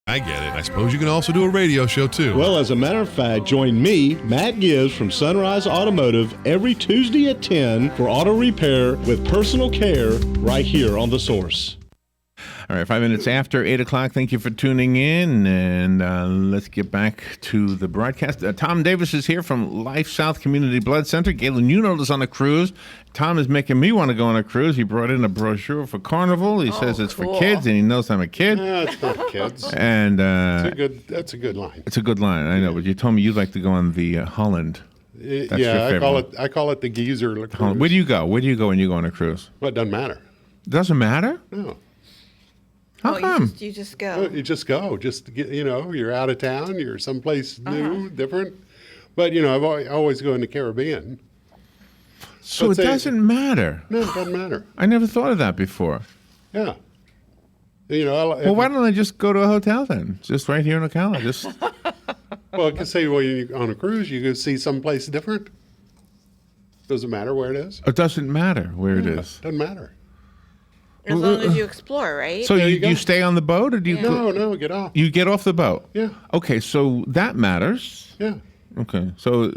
I get it. I suppose you can also do a radio show, too. Well, as a matter of fact, join me, Matt Gibbs from Sunrise Automotive, every Tuesday at 10 for auto repair with personal care right here on The Source. All right, 5 minutes after 8 o'clock. Thank you for tuning in, and let's get back to the broadcast. Tom Davis is here from LifeSouth Community Blood Center. Galen Unold is on a cruise. Tom is making me want to go on a cruise. He brought in a brochure for Carnival. He says it's for kids, and he knows I'm a kid. Yeah, it's not kids. And That's a good line. It's a good line, I know, but you told me you'd like to go on the Holland. That's your favorite. I call it the geezer cruise. Where do you go? Where do you go when you go on a cruise? Well, it doesn't matter. Doesn't matter? No. How come? You just go. You just go. Just to get, you're out of town. You're someplace new, different. But I've always go in the Caribbean. So it doesn't matter. No, it doesn't matter. I never thought of that before. Yeah. Well, why don't I just go to a hotel then? Just right here in Ocala. Just. Well, I can say, you're on a cruise, you go see someplace different. Doesn't matter where it is. It doesn't matter where it is. Doesn't matter. As long as you explore, right? So you stay on the boat, or do you? No, get off. You get off the boat. Yeah. Okay, so that matters. Yeah. Okay, so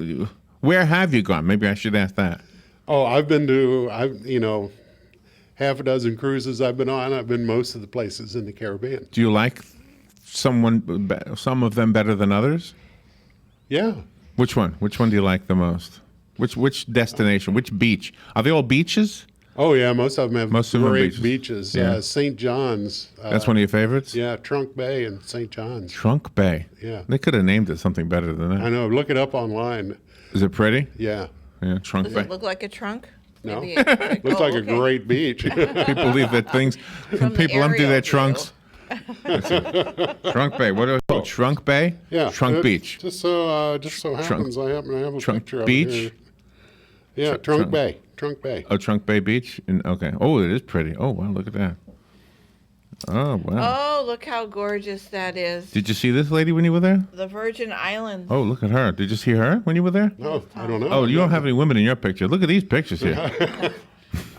where have you gone? Maybe I should ask that. Oh, I've been to half a dozen cruises I've been on. I've been most of the places in the Caribbean. Do you like some of them better than others? Yeah. Which one? Which one do you like the most? Which destination? Which beach? Are they all beaches? Oh, yeah, most of them have great beaches. beaches. Yeah. St. John's. That's one of your favorites? Yeah, Trunk Bay and St. John's. Trunk Bay. Yeah. They could have named it something better than that. I know. Look it up online. Is it pretty? Yeah. Yeah, Trunk Does Bay. it look like a trunk? No. Maybe Looks like a great beach. People leave their things. From the People empty aerial their view. trunks. Trunk Bay. What are they? Trunk Bay? Yeah. Trunk Beach. Just so happens I happen to have a Trunk picture Beach? of it here. Yeah, Trunk Bay. Trunk Bay. Oh, Trunk Bay Beach? Okay. Oh, it is pretty. Oh, wow, look at that. Oh, wow. Oh, look how gorgeous that is. Did you see this lady when you were there? The Virgin Islands. Oh, look at her. Did you see her when you were there? No, I don't know. Oh, you don't have any women in your picture. Look at these pictures here.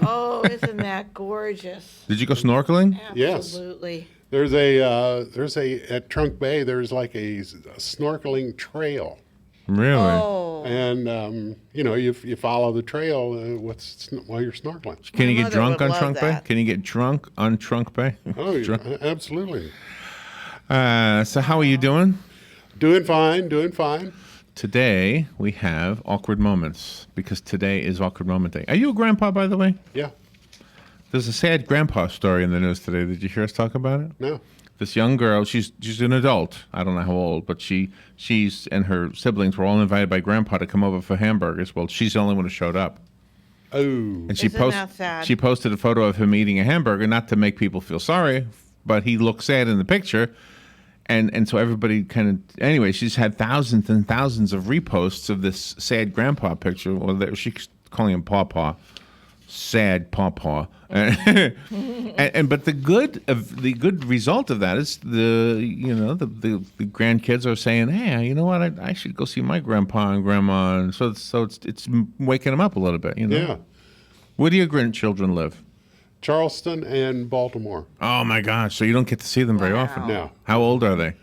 Oh, isn't that gorgeous? Did you go snorkeling? Yes. Absolutely. There's at Trunk Bay, there's like a snorkeling trail. Really? Oh. And, you follow the trail while you're snorkeling. Can you My get mother drunk would on love Trunk Bay? that. Can you get drunk on Trunk Bay? Oh, absolutely. So how are you doing? Doing fine. Today we have awkward moments because today is Awkward Moment Day. Are you a grandpa, by the way? Yeah. There's a sad grandpa story in the news today. Did you hear us talk about it? No. This young girl, she's an adult. I don't know how old, but she's and her siblings were all invited by grandpa to come over for hamburgers. Well, she's the only one who showed up. Oh. And Isn't that sad? she posted a photo of him eating a hamburger, not to make people feel sorry, but he looked sad in the picture. And so everybody anyway, she's had thousands and thousands of reposts of this sad grandpa picture. Well, she's calling him Pawpaw. Sad Pawpaw. But the good result of that is the grandkids are saying, hey, you know what, I should go see my grandpa and grandma, and so it's waking them up a little bit, Yeah. Where do your grandchildren live? Charleston and Baltimore. Oh my gosh, so you don't get to see them very often. No. How old are they?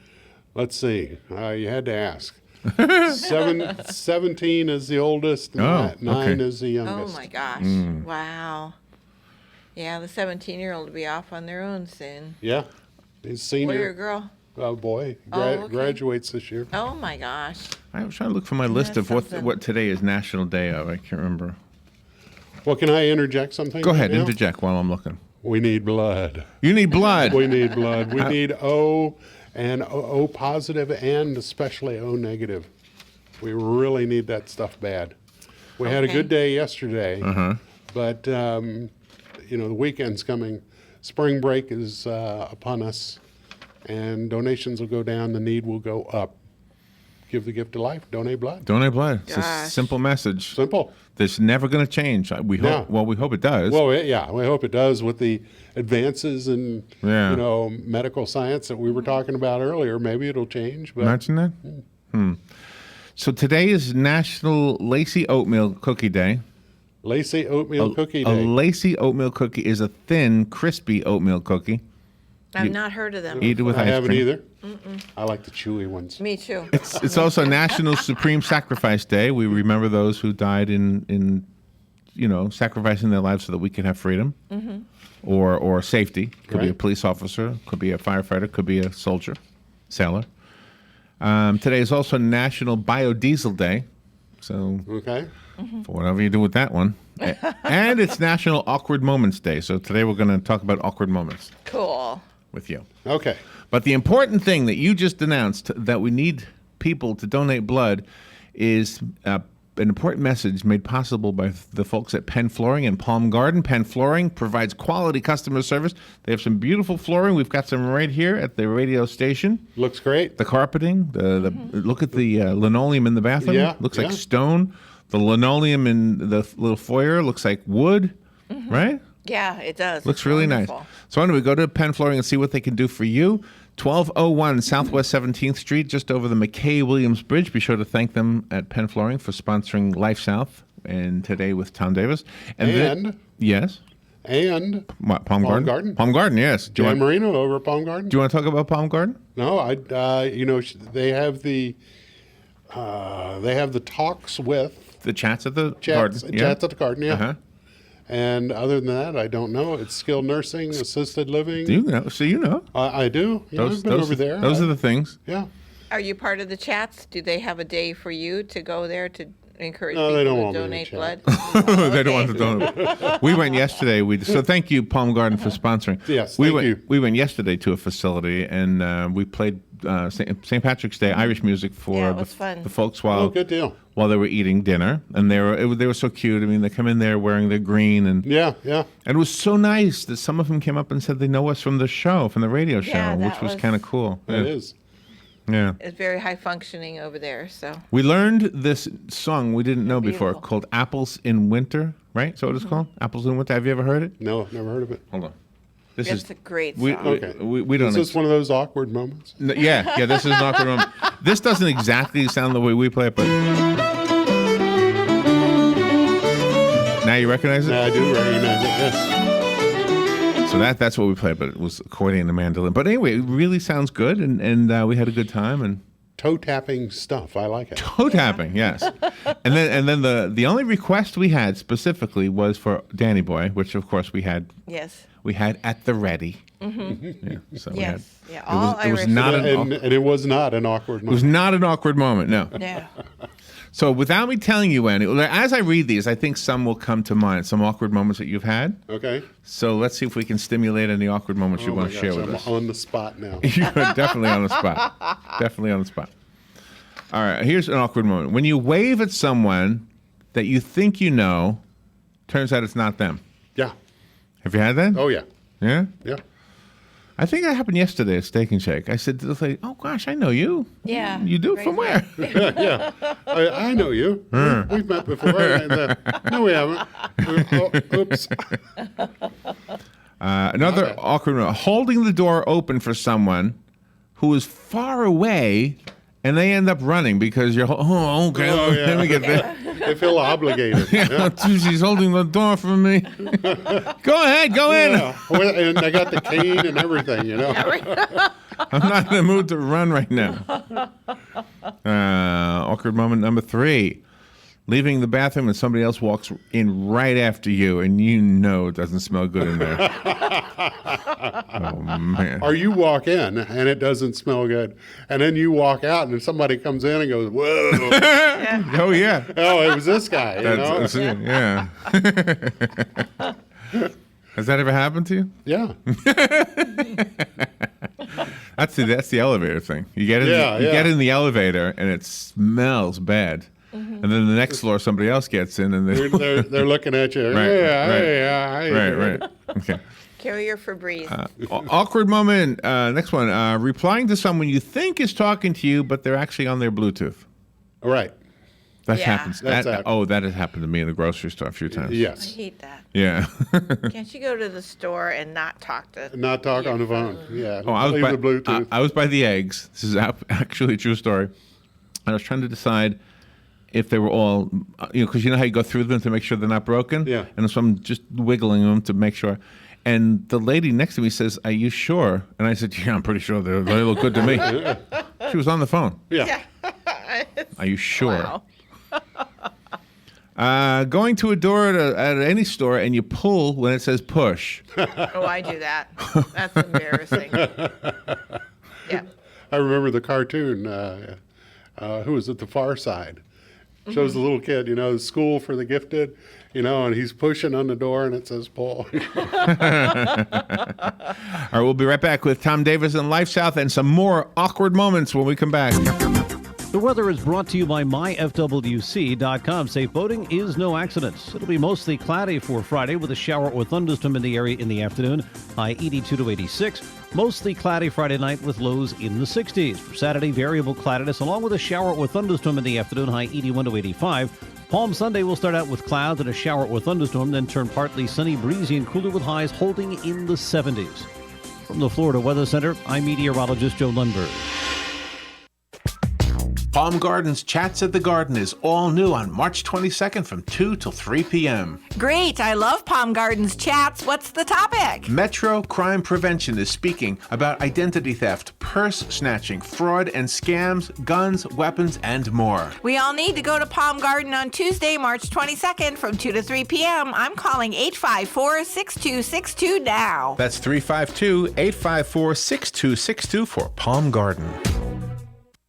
Let's see. You had to ask. 17 is the oldest, and Oh, 9 okay. is the youngest. Oh, my gosh. Wow. Yeah, the 17-year-old will be off on their own soon. Yeah. He's Boy or senior. girl? Oh, boy. Okay. Graduates this year. Oh, my gosh. I was trying to look for my list That's of something. what today is National Day of. I can't remember. Well, can I interject something? Go ahead, right now? interject while I'm looking. We need blood. You need blood. We need blood. We need O and O positive and especially O negative. We really need that stuff bad. We had a Okay. good day yesterday, but the weekend's coming. Spring break is upon us, and donations will go down. The need will go up. Give the gift of life. Donate blood. Donate blood. It's a Gosh. simple message. Simple. That's never going to change. We No. hope. Well, we hope it does. Well, yeah, we hope it does with the advances in Yeah. medical science that we were talking about earlier. Maybe it'll change. But Imagine that. So today is National Lacy Oatmeal Cookie Day. Lacy oatmeal cookie A day. lacy oatmeal cookie is a thin, crispy oatmeal cookie. I've not heard of them. Eat it with I ice haven't cream. either. I like the chewy ones. Me too. It's also National Supreme Sacrifice Day. We remember those who died in sacrificing their lives so that we can have freedom or safety. Could be a Right. police officer, could be a firefighter, could be a soldier, sailor. Today is also National Biodiesel Day. So Okay. for whatever you do with that one. And it's National Awkward Moments Day. So today we're going to talk about awkward moments Cool. with you. Okay. But the important thing that you just announced, that we need people to donate blood, is an important message made possible by the folks at Penn Flooring in Palm Garden. Penn Flooring provides quality customer service. They have some beautiful flooring. We've got some right here at the radio station. Looks great. The carpeting, look at the linoleum in the bathroom. Yeah, Looks like yeah. stone. The linoleum in the little foyer looks like wood, right? Yeah, it does. Looks It's really wonderful. nice. So anyway, go to Penn Flooring and see what they can do for you. 1201 Southwest 17th Street, just over the McKay-Williams Bridge. Be sure to thank them at Penn Flooring for sponsoring LifeSouth and Today with Tom Davis. Yes? And What, Palm Garden? Garden. Palm Garden, yes. Do you, Dan want, Marino over at Palm Garden. do you want to talk about Palm Garden? No, they have the talks with The chats at the chats, garden? chats at the garden, yeah. Uh-huh. And other than that, I don't know. It's skilled nursing, assisted living. Do you know? So you know. I do. Yeah, I've been over there. Those are the things. Yeah. Are you part of the chats? Do they have a day for you to go there to encourage No, they don't people want to me to donate chat. blood? They don't want to donate. We went yesterday. So thank you, Palm Garden, for sponsoring. Yes, we thank went, you. We went yesterday to a facility, and we played St. Patrick's Day Irish music for Yeah, it was fun. the folks Oh, good deal. while they were eating dinner, and they were so cute. I mean, they come in there wearing their green, and Yeah, yeah. it was so nice that some of them came up and said they know us from the show, from the radio show, Yeah, which that was was- kind of cool. It is. Yeah. It's very high functioning over there. So We learned this song we didn't know before Beautiful. called Apples in Winter, right? Is that what it's called? Apples in Winter. Have you ever heard it? No, never heard of it. Hold on. This it's a great we, song. we, Okay. we don't. Is this one of those awkward moments? Yeah. This is not the one. This doesn't exactly sound the way we play it, but now you recognize it. Yeah, I do recognize it. Yes. So that's what we played, but it was accordion and mandolin. But anyway, it really sounds good, and we had a good time and Toe tapping stuff. I like it. toe tapping, yes. And then the only request we had specifically was for Danny Boy, which of course we had Yes. at the ready. Yeah, so we had. Yes. Yeah. It All was, it was Irish. not And it was not an awkward It was moment. not an awkward moment, no. No. So without me telling you any, as I read these, I think some will come to mind, some awkward moments that you've had. Okay. So let's see if we can stimulate any awkward moments you Oh my want to share gosh, with I'm us. on the spot now. You're definitely on the spot. Definitely on the spot. All right, here's an awkward moment. When you wave at someone that you think you know, turns out it's not them. Yeah. Have you had that? Oh yeah. Yeah? Yeah. I think that happened yesterday at Steak and Shake. I said to the lady, oh gosh, I know you. Yeah. You do? From where? Yeah. I know you. We've met before. No, we haven't. Oops. Another Okay. awkward moment. Holding the door open for someone who is far away and they end up running because you're, oh, okay, Oh, yeah. let me get there. They feel obligated. Yeah. She's holding the door for me. Go ahead, go in. Yeah. Well, and I got the cane and everything, you know. I'm not in the mood to run right now. Awkward moment number 3. Leaving the bathroom and somebody else walks in right after you and you know it doesn't smell good in there. Oh, man. Or you walk in and it doesn't smell good, and then you walk out and somebody comes in and goes, "Whoa! Oh, yeah. Oh, it was this guy." You know? That's it, yeah. Has that ever happened to you? Yeah. That's the elevator thing. You get in, Yeah, you yeah. get in the elevator and it smells bad, and then the next floor somebody else gets in and They're looking at you. Right, Yeah, right. yeah, right. Okay. Carry your Febreze. Awkward moment. Next one. Replying to someone you think is talking to you, but they're actually on their Bluetooth. Right. That Yeah. happens. That's That that. that has happened to me in the grocery store a few times. I Yes. hate that. Yeah. Can't you go to the store and not talk to? Not talk your on the phone. Yeah. Oh, I was Leave by the Bluetooth. I was by the eggs. This is actually a true story. I was trying to decide if they were all, because you know how you go through them to make sure they're not broken. Yeah. And so I'm just wiggling them to make sure. And the lady next to me says, "Are you sure?" And I said, "Yeah, I'm pretty sure they look good to me." She was on the phone. Yeah. Are you sure? Wow. Going to a door at any store and you pull when it says push. Oh, I do that. That's embarrassing. Yeah. I remember the cartoon, who was it, The Far Side? Shows the little kid, school for the gifted, and he's pushing on the door and it says pull. All right, we'll be right back with Tom Davis and LifeSouth and some more awkward moments when we come back. The weather is brought to you by myfwc.com. Safe boating is no accidents. It'll be mostly cloudy for Friday with a shower or thunderstorm in the area in the afternoon. High 82 to 86. Mostly cloudy Friday night with lows in the 60s. For Saturday, variable cloudiness along with a shower or thunderstorm in the afternoon. High 81 to 85. Palm Sunday will start out with clouds and a shower or thunderstorm, then turn partly sunny, breezy, and cooler with highs holding in the 70s. From the Florida Weather Center, I'm meteorologist Joe Lundberg. Palm Gardens Chats at the Garden is all new on March 22nd from 2 till 3 p.m. Great. I love Palm Gardens Chats. What's the topic? Metro Crime Prevention is speaking about identity theft, purse snatching, fraud and scams, guns, weapons, and more. We all need to go to Palm Garden on Tuesday, March 22nd from 2 to 3 p.m. I'm calling 854-6262 now. That's 352-854-6262 for Palm Garden.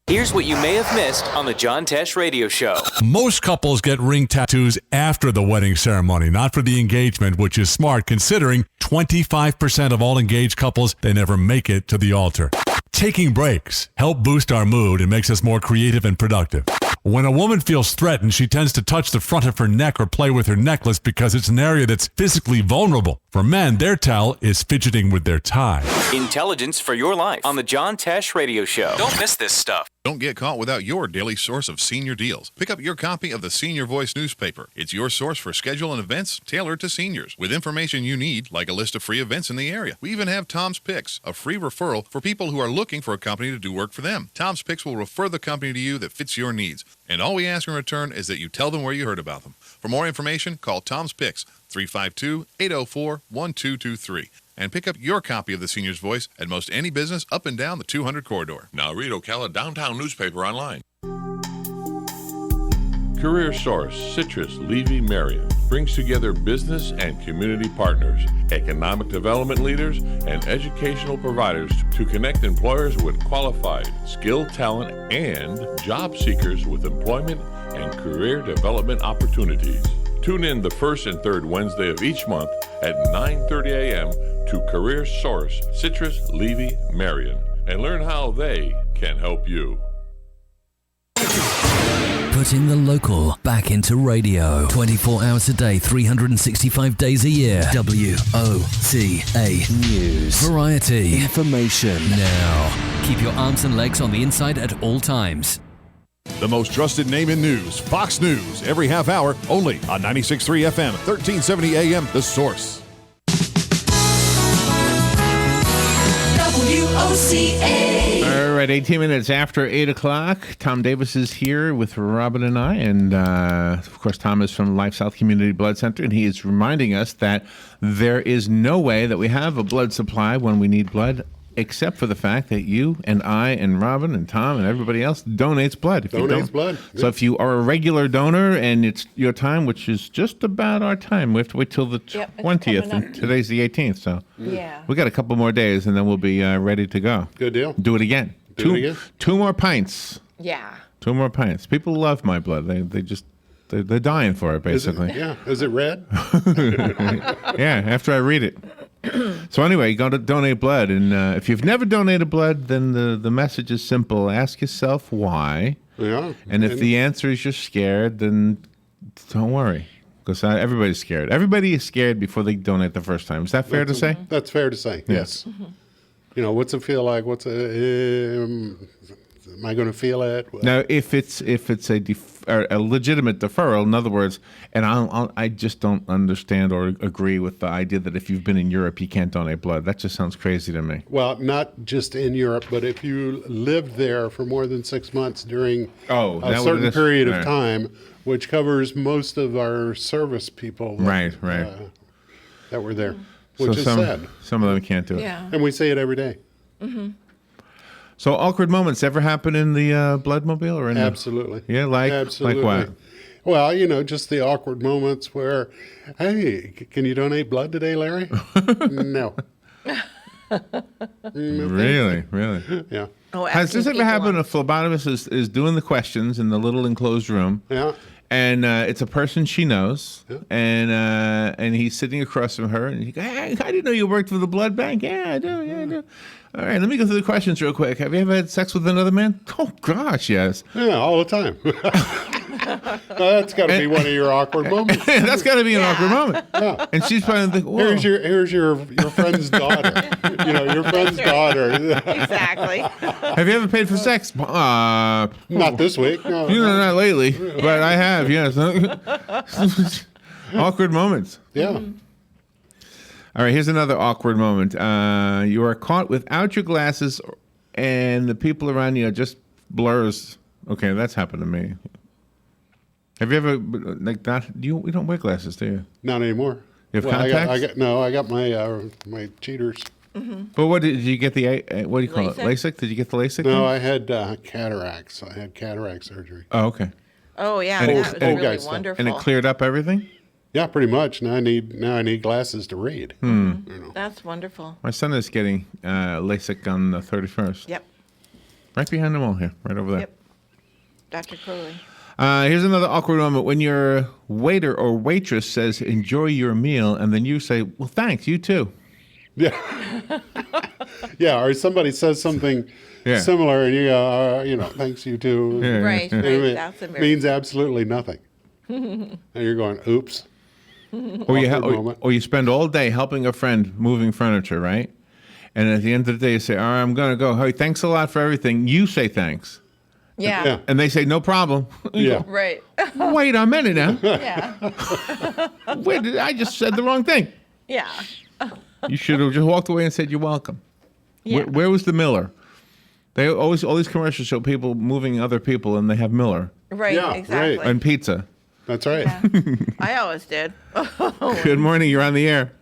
Here's what you may have missed on the John Tesh Radio Show. Most couples get ring tattoos after the wedding ceremony, not for the engagement, which is smart considering 25% of all engaged couples, they never make it to the altar. Taking breaks help boost our mood and makes us more creative and productive. When a woman feels threatened, she tends to touch the front of her neck or play with her necklace because it's an area that's physically vulnerable. For men, their tell is fidgeting with their tie. Intelligence for your life on the John Tesh Radio Show. Don't miss this stuff. Don't get caught without your daily source of senior deals. Pick up your copy of the Senior Voice newspaper. It's your source for schedule and events tailored to seniors, with information you need, like a list of free events in the area. We even have Tom's Picks, a free referral for people who are looking for a company to do work for them. Tom's Picks will refer the company to you that fits your needs. And all we ask in return is that you tell them where you heard about them. For more information, call Tom's Picks, 352-804-1223. And pick up your copy of the Senior's Voice at most any business up and down the 200 corridor. Now read Ocala Downtown newspaper online. Career Source, Citrus, Levy, Marion brings together business and community partners, economic development leaders, and educational providers to connect employers with qualified, skilled talent and job seekers with employment and career development opportunities. Tune in the first and third Wednesday of each month at 9:30 a.m. to Career Source, Citrus, Levy, Marion, and learn how they can help you. Putting the local back into radio. 24 hours a day, 365 days a year. WOCA News. Variety. Information. Now. Keep your arms and legs on the inside at all times. The most trusted name in news, Fox News, every half hour, only on 96.3 FM, 1370 AM, The Source. WOCA. All right, 18 minutes after 8 o'clock. Tom Davis is here with Robin and I. And, of course, Tom is from LifeSouth Community Blood Center. And he is reminding us that there is no way that we have a blood supply when we need blood, except for the fact that you and I and Robin and Tom and everybody else donates blood. Donates blood. So if you are a regular donor and it's your time, which is just about our time, we have to wait till the 20th, and today's the 18th. So we got a couple more days, and then we'll be ready to go. Good deal. Do it again. Two more pints. Yeah. 2 more pints. People love my blood. They're dying for it, basically. Is it red? Yeah, after I read it. So anyway, you got to donate blood, and if you've never donated blood, then the message is simple. Ask yourself why. Yeah. And if the answer is you're scared, then don't worry, because everybody's scared. Everybody is scared before they donate the first time. Is that fair to say? That's fair to say, yes. Mm-hmm. What's it feel like? Am I going to feel it? Now, if it's a legitimate deferral, in other words, and I just don't understand or agree with the idea that if you've been in Europe, you can't donate blood. That just sounds crazy to me. Well, not just in Europe, but if you lived there for more than 6 months during a certain period of time, which covers most of our service people. Right. That were there. which is sad. Some of them can't do it. Yeah. And we say it every day. Mm-hmm. So awkward moments ever happen in the Bloodmobile or in Absolutely. Yeah, Absolutely. like what? Well, just the awkward moments where, hey, can you donate blood today, Larry? No. Really? Yeah. Oh, Has this asking ever happened? people A phlebotomist is doing the questions in the little enclosed room. Yeah. And it's a person she knows, and he's sitting across from her, and he goes, "Hey, I didn't know you worked for the blood bank." "Yeah, I do. Yeah, I do." "All right, let me go through the questions real quick. Have you ever had sex with another man?" "Oh gosh, yes." Yeah, all the time. That's got to be one of your awkward moments. That's got to be an awkward moment. Yeah. And she's probably thinking, "Whoa." Here's your friend's daughter. Your friend's daughter. Exactly. "Have you ever paid for sex?" Not this week. No. Not lately, but I have. Yes. Awkward moments. Yeah. All right, here's another awkward moment. You are caught without your glasses, and the people around you are just blurs. Okay, that's happened to me. Have you ever we don't wear glasses, do you? Not anymore. You have contacts? I got my cheaters. Mm-hmm. But what did you get what do you call it? LASIK? LASIK? Did you get the LASIK? No, thing? I had cataracts. I had cataract surgery. Oh, okay. Oh yeah, And that was really guys, wonderful. And it cleared up everything? Yeah, pretty much. Now I need glasses to read. That's wonderful. My son is getting LASIK on the 31st. Yep. Right behind the wall here, right over there. Yep. Dr. Crowley. Here's another awkward moment when your waiter or waitress says, "Enjoy your meal," and then you say, "Well, thanks, you too." Yeah. Yeah, or somebody says something similar, and you go, thanks, you too. Yeah. Right. It That's a means absolutely nothing. And you're going, oops. Or you spend all day helping a friend moving furniture, right? And at the end of the day, you say, "All right, I'm going to go. Hey, thanks a lot for everything." You say thanks. Yeah. And they say, "No problem." You Yeah. Right. go, "Wait a minute now. Yeah. I just said the wrong thing." Yeah. You should have just walked away and said, "You're welcome." Yeah. Where was the Miller? They all these commercials show people moving other people, and they have Miller Right. Yeah, exactly. right. and pizza. That's right. Yeah. I always did. Good morning. You're on the air.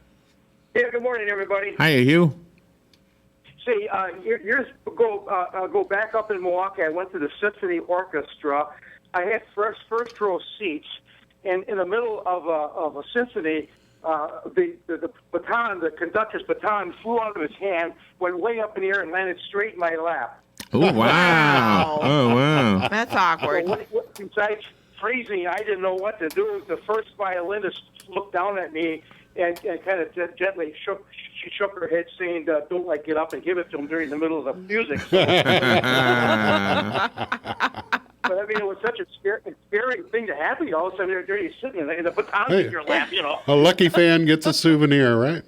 Yeah, good morning, everybody. Hiya, Hugh. See, years ago, go back up in Milwaukee. I went to the Symphony Orchestra. I had first row seats, and in the middle of a symphony, the baton, the conductor's baton, flew out of his hand, went way up in the air, and landed straight in my lap. Oh wow! Wow. Oh wow! That's awkward. So besides freezing, I didn't know what to do. The first violinist looked down at me and kind of gently shook her head, saying, "Don't get up and give it to him during the middle of the music." But I mean, it was such a scary thing to happen. All of a sudden, you're sitting in the baton in your lap, A lucky fan gets a souvenir, right?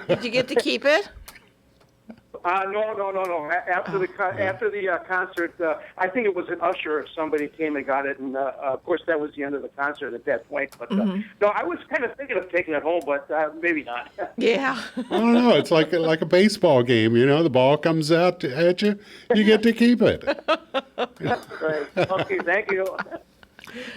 Did you get to keep it? No. After the concert, I think it was an usher or somebody came and got it, and of course that was the end of the concert at that point. But no, I was kind of thinking of taking it home, but maybe not. Yeah. I don't know. It's like a baseball game. The ball comes out at you, you get to keep it. Right. Okay. Thank you.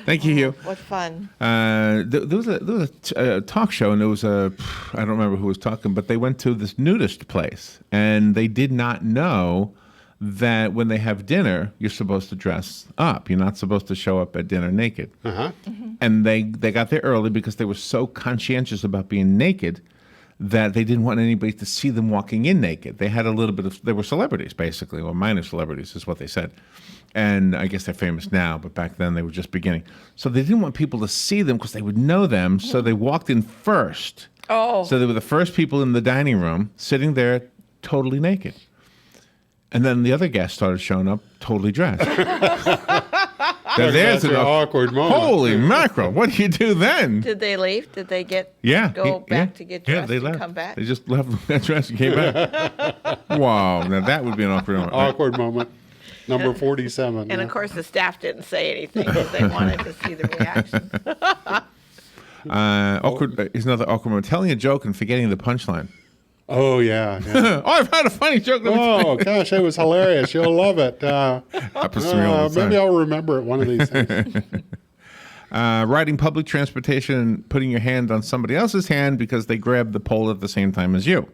Thank you, Hugh. What fun. There was a talk show, and there was I don't remember who was talking, but they went to this nudist place, and they did not know that when they have dinner, you're supposed to dress up. You're not supposed to show up at dinner naked. Uh-huh. And they got there early because they were so conscientious about being naked that they didn't want anybody to see them walking in naked. They had a little bit of, they were celebrities, basically, or minor celebrities is what they said. And I guess they're famous now, but back then they were just beginning. So they didn't want people to see them because they would know them, so they walked in first. Oh. So they were the first people in the dining room, sitting there totally naked. And then the other guests started showing up totally dressed. There's an awkward moment. Holy mackerel, what do you do then? Did they leave? Did they go back to get dressed yeah, they and left. come back? They just left, got dressed and came back. Wow, now that would be an awkward moment. Awkward moment. Number 47. And of course, the staff didn't say anything because they wanted to see the reaction. Awkward is another awkward moment. Telling a joke and forgetting the punchline. Oh, yeah. Oh, I've had a funny joke. Oh, gosh, it was hilarious. You'll love it. Happens to me all the time. Maybe I'll remember it one of these days. Riding public transportation and putting your hand on somebody else's hand because they grabbed the pole at the same time as you.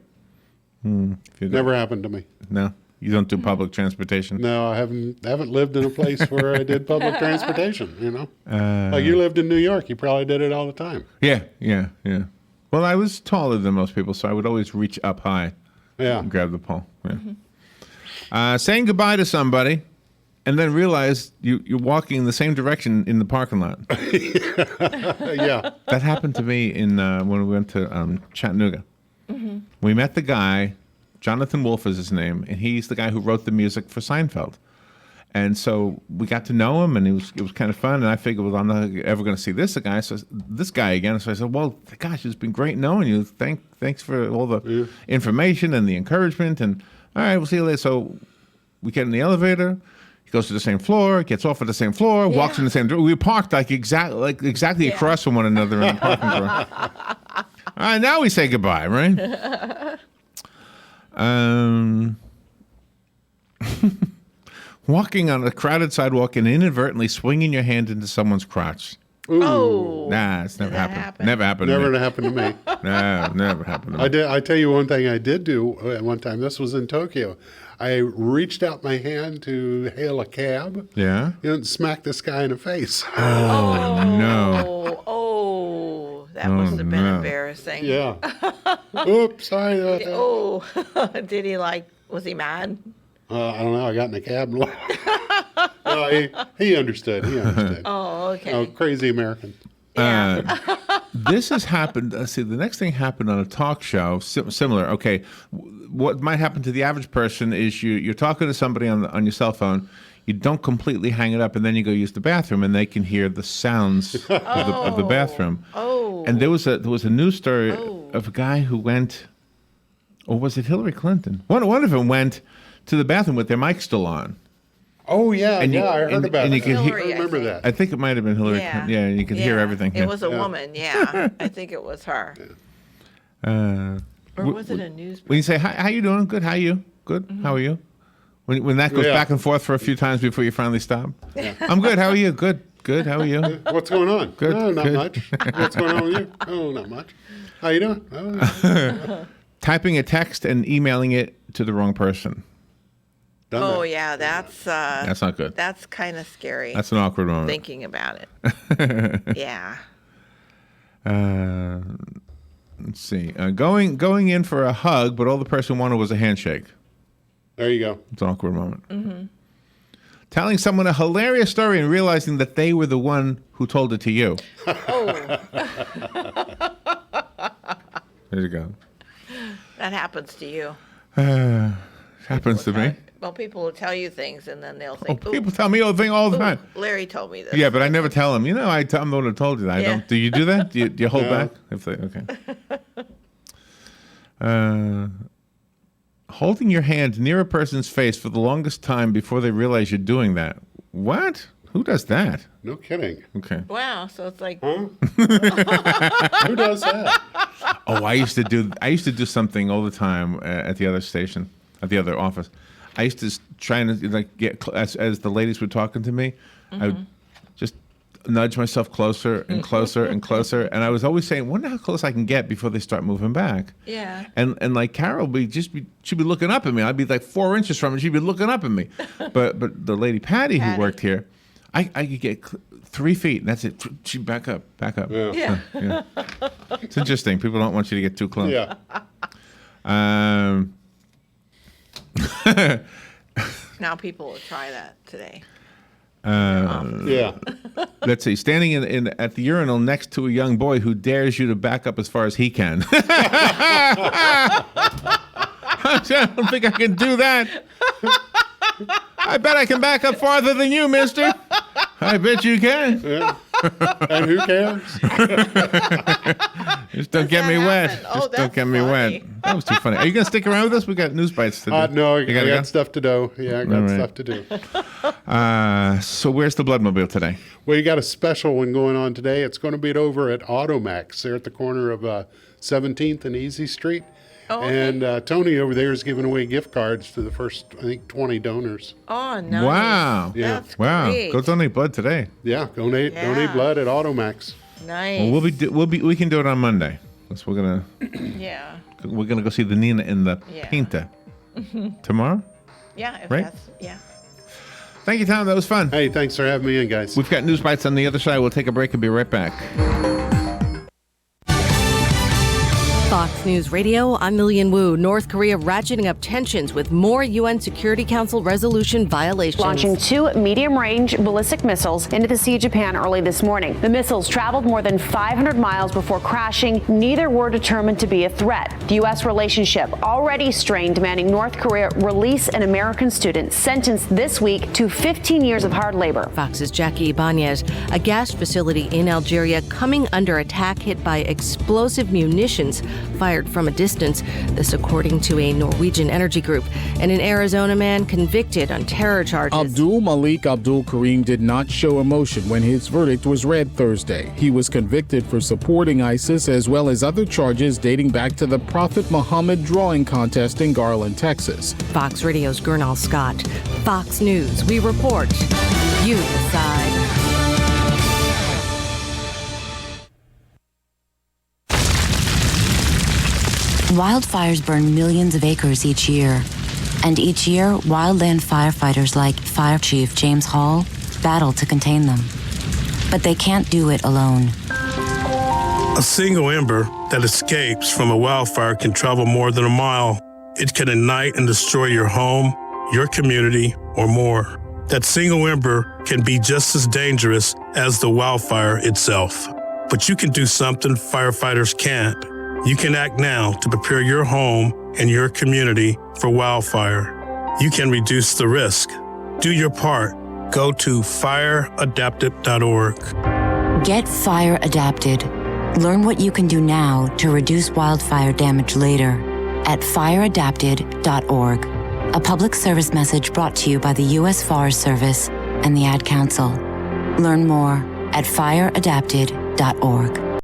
Never happened to me. No, you don't do public transportation. No, I haven't lived in a place where I did public transportation. You know, like you lived in New York, you probably did it all the time. Yeah. Well, I was taller than most people, so I would always reach up high. Yeah, and grab the pole. Yeah. Saying goodbye to somebody, and then realize you're walking in the same direction in the parking lot. Yeah, that happened to me in when we went to Chattanooga. We met the guy, Jonathan Wolf is his name, and he's the guy who wrote the music for Seinfeld. And so we got to know him, and it was kind of fun. And I figured, well, I'm not ever going to see this guy again. So I said, well, gosh, it's been great knowing you. Thanks for all the information and the encouragement. And all right, we'll see you later. So we get in the elevator. He goes to the same floor, gets off at the same floor, walks in the same door. We parked exactly across from one another in the parking lot. All right, now we say goodbye, right? Walking on a crowded sidewalk and inadvertently swinging your hand into someone's crotch. Ooh. Oh. Nah, it's never happened. happen? Never happened. never to me. happened to me. No, never happened to me. I tell you one thing I did do at one time. This was in Tokyo. I reached out my hand to hail a cab. Yeah. And smacked this guy in the face. Oh, no. Oh, that must have been embarrassing. Yeah. Oops, sorry about that. Oh, did he was he mad? I don't know. I got in the cab. No, he understood. He understood. Oh, okay. Oh, crazy American. This has happened. See, the next thing happened on a talk show, similar. Okay, what might happen to the average person is you're talking to somebody on your cell phone. You don't completely hang it up, and then you go use the bathroom, and they can hear the sounds of the bathroom. Oh. And there was a news story of a guy who went, or was it Hillary Clinton? One of them went to the bathroom with their mic still on. Oh, yeah, And I heard about and that. you could Hillary, hear, I remember that. I think it might have been Hillary Yeah. Clinton. Yeah, and you could hear everything. It was a woman, yeah. I think it was her. Or was it a news? When you say, how you doing? Good. How are you? Good. How are you? When that goes back and forth for a few times before you finally stop. Yeah. I'm good. How are you? Good. Good. How are you? What's going on? Good. Oh, not good. much. What's going on with you? Oh, not much. How you doing? Oh. Typing a text and emailing it to the wrong person. Oh, yeah, that's not good. That's kind of scary. That's an awkward moment. Thinking about it. Yeah. Let's see. Going in for a hug, but all the person wanted was a handshake. There you go. It's an awkward moment. Telling someone a hilarious story and realizing that they were the one who told it to you. Oh. There you go. That happens to you. Happens to me. Well, people will tell you things, and then they'll think, Oh, people tell me all the time. Larry told me this. Yeah, but I never tell them. I'm the one who told you that. I Yeah. don't. Do you do that? Do you hold No. back? Okay. Holding your hand near a person's face for the longest time before they realize you're doing that. What? Who does that? No kidding. Okay. Wow, so it's like, Huh? Who does that? Oh, I used to do something all the time at the other station, at the other office. I used to try and get as the ladies were talking to me, I would just nudge myself closer and closer and closer, and I was always saying, "Wonder how close I can get before they start moving back." yeah. And like Carol she'd be looking up at me. I'd be like 4 inches from her. She'd be looking up at me. But the lady Patty who worked here, I could get 3 feet, and that's it. She'd back up. Yeah. Yeah. It's interesting. People don't want you to get too close. Yeah. Now people will try that today. Yeah. Let's see. Standing at the urinal next to a young boy who dares you to back up as far as he can. I don't think I can do that. I bet I can back up farther than you, mister. I bet you can. Yeah. And who cares? Just don't get me wet. happen? Oh, Just don't that's get me wet. funny. That was too funny. Are you going to stick around with us? We got news bites to do. No, You I gotta got go? stuff to do. Yeah, I got All right. stuff to do. So where's the Bloodmobile today? Well, you got a special one going on today. It's going to be over at Automax. They're at the corner of 17th and Easy Street. Oh, okay. And Tony over there is giving away gift cards to the first, I think, 20 donors. Oh, nice. Wow. Yeah. That's Wow. great. Go donate blood today. Yeah, donate blood at Automax. Nice. Well, we can do it on Monday. That's we're gonna Yeah. go see the Nina in the Yeah. Pinta tomorrow. Yeah. If Right? Yeah. Thank you, Tom. That was fun. Hey, thanks for having me in, guys. We've got news bites on the other side. We'll take a break and be right back. Fox News Radio, I'm Million Wu. North Korea ratcheting up tensions with more UN Security Council resolution violations. Launching 2 medium-range ballistic missiles into the Sea of Japan early this morning. The missiles traveled more than 500 miles before crashing. Neither were determined to be a threat. The U.S. relationship already strained, demanding North Korea release an American student sentenced this week to 15 years of hard labor. Fox's Jackie Ibanez. A gas facility in Algeria coming under attack, hit by explosive munitions fired from a distance. This according to a Norwegian energy group. And an Arizona man convicted on terror charges. Abdul Malik Abdul Karim did not show emotion when his verdict was read Thursday. He was convicted for supporting ISIS as well as other charges dating back to the Prophet Muhammad drawing contest in Garland, Texas. Fox Radio's Gernal Scott. Fox News. We report. You decide. Wildfires burn millions of acres each year. And each year, wildland firefighters like Fire Chief James Hall battle to contain them. But they can't do it alone. A single ember that escapes from a wildfire can travel more than a mile. It can ignite and destroy your home, your community, or more. That single ember can be just as dangerous as the wildfire itself. But you can do something firefighters can't. You can act now to prepare your home and your community for wildfire. You can reduce the risk. Do your part. Go to fireadapted.org. Get fire adapted. Learn what you can do now to reduce wildfire damage later at fireadapted.org. A public service message brought to you by the U.S. Forest Service and the Ad Council. Learn more at fireadapted.org.